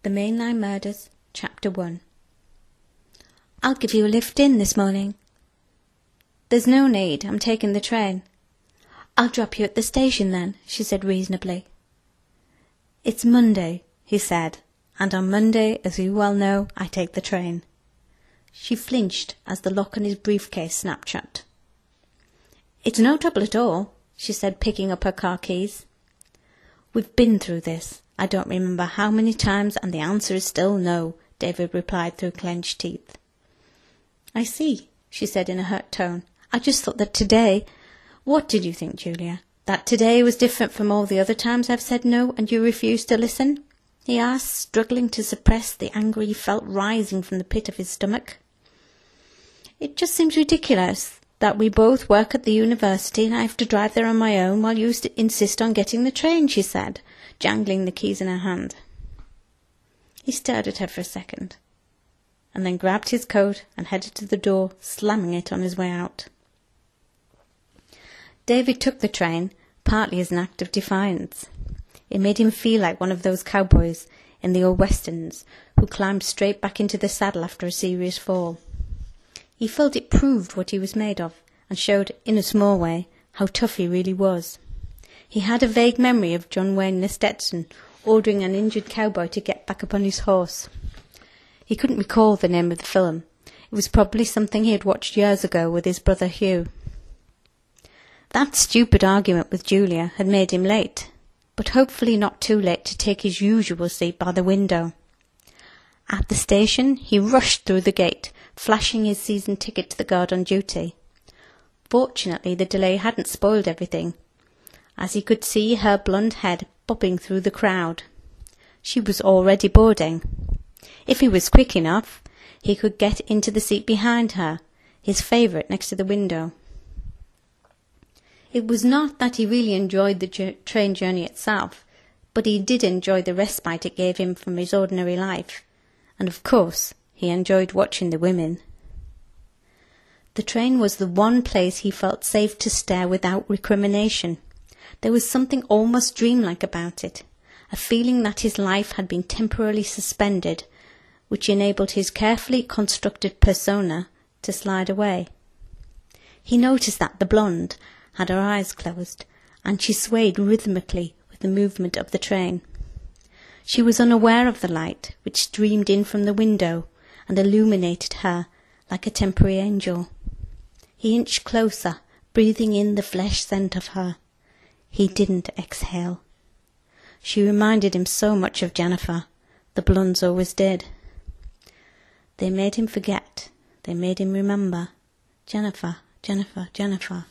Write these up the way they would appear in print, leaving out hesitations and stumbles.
The Mainline Murders, Chapter 1. "I'll give you a lift in this morning." "There's no need, I'm taking the train." "I'll drop you at the station then," she said reasonably. "It's Monday," he said, "and on Monday, as you well know, I take the train." She flinched as the lock on his briefcase snapped shut. "It's no trouble at all," she said, picking up her car keys. "We've been through this. I don't remember how many times, and the answer is still no," David replied through clenched teeth. "I see," she said in a hurt tone. "I just thought that today—" "What did you think, Julia? That today was different from all the other times I've said no and you refused to listen?" he asked, struggling to suppress the anger he felt rising from the pit of his stomach. "It just seems ridiculous that we both work at the university and I have to drive there on my own while you insist on getting the train," she said, jangling the keys in her hand. He stared at her for a second, and then grabbed his coat and headed to the door, slamming it on his way out. David took the train, partly as an act of defiance. It made him feel like one of those cowboys in the old westerns who climbed straight back into the saddle after a serious fall. He felt it proved what he was made of, and showed, in a small way, how tough he really was. He had a vague memory of John Wayne Stetson ordering an injured cowboy to get back upon his horse. He couldn't recall the name of the film. It was probably something he had watched years ago with his brother Hugh. That stupid argument with Julia had made him late, but hopefully not too late to take his usual seat by the window. At the station, he rushed through the gate, flashing his season ticket to the guard on duty. Fortunately, the delay hadn't spoiled everything, as he could see her blonde head bobbing through the crowd. She was already boarding. If he was quick enough, he could get into the seat behind her, his favourite next to the window. It was not that he really enjoyed the train journey itself, but he did enjoy the respite it gave him from his ordinary life, and of course he enjoyed watching the women. The train was the one place he felt safe to stare without recrimination. There was something almost dreamlike about it, a feeling that his life had been temporarily suspended, which enabled his carefully constructed persona to slide away. He noticed that the blonde had her eyes closed, and she swayed rhythmically with the movement of the train. She was unaware of the light which streamed in from the window and illuminated her like a temporary angel. He inched closer, breathing in the flesh scent of her. He didn't exhale. She reminded him so much of Jennifer. The blondes always did. They made him forget. They made him remember. Jennifer, Jennifer, Jennifer.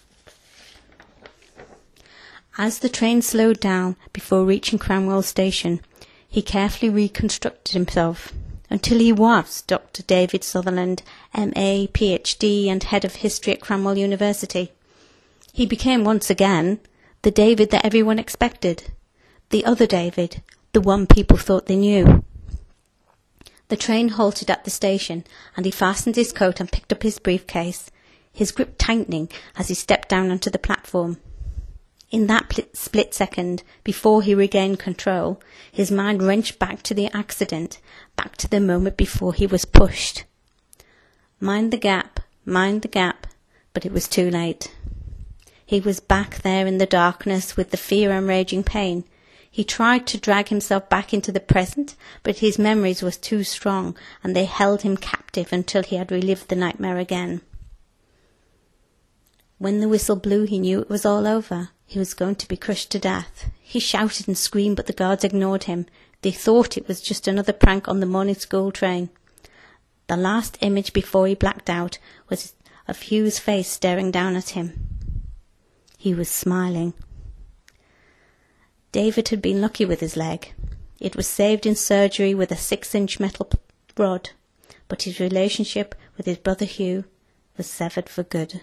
As the train slowed down before reaching Cranwell Station, he carefully reconstructed himself until he was Dr. David Sutherland, M.A., Ph.D. and Head of History at Cranwell University. He became once again the David that everyone expected, the other David, the one people thought they knew. The train halted at the station, and he fastened his coat and picked up his briefcase, his grip tightening as he stepped down onto the platform. In that split second, before he regained control, his mind wrenched back to the accident, back to the moment before he was pushed. Mind the gap, but it was too late. He was back there in the darkness with the fear and raging pain. He tried to drag himself back into the present, but his memories were too strong, and they held him captive until he had relived the nightmare again. When the whistle blew, he knew it was all over. He was going to be crushed to death. He shouted and screamed, but the guards ignored him. They thought it was just another prank on the morning school train. The last image before he blacked out was of Hugh's face staring down at him. He was smiling. David had been lucky with his leg. It was saved in surgery with a 6-inch metal rod, but his relationship with his brother Hugh was severed for good.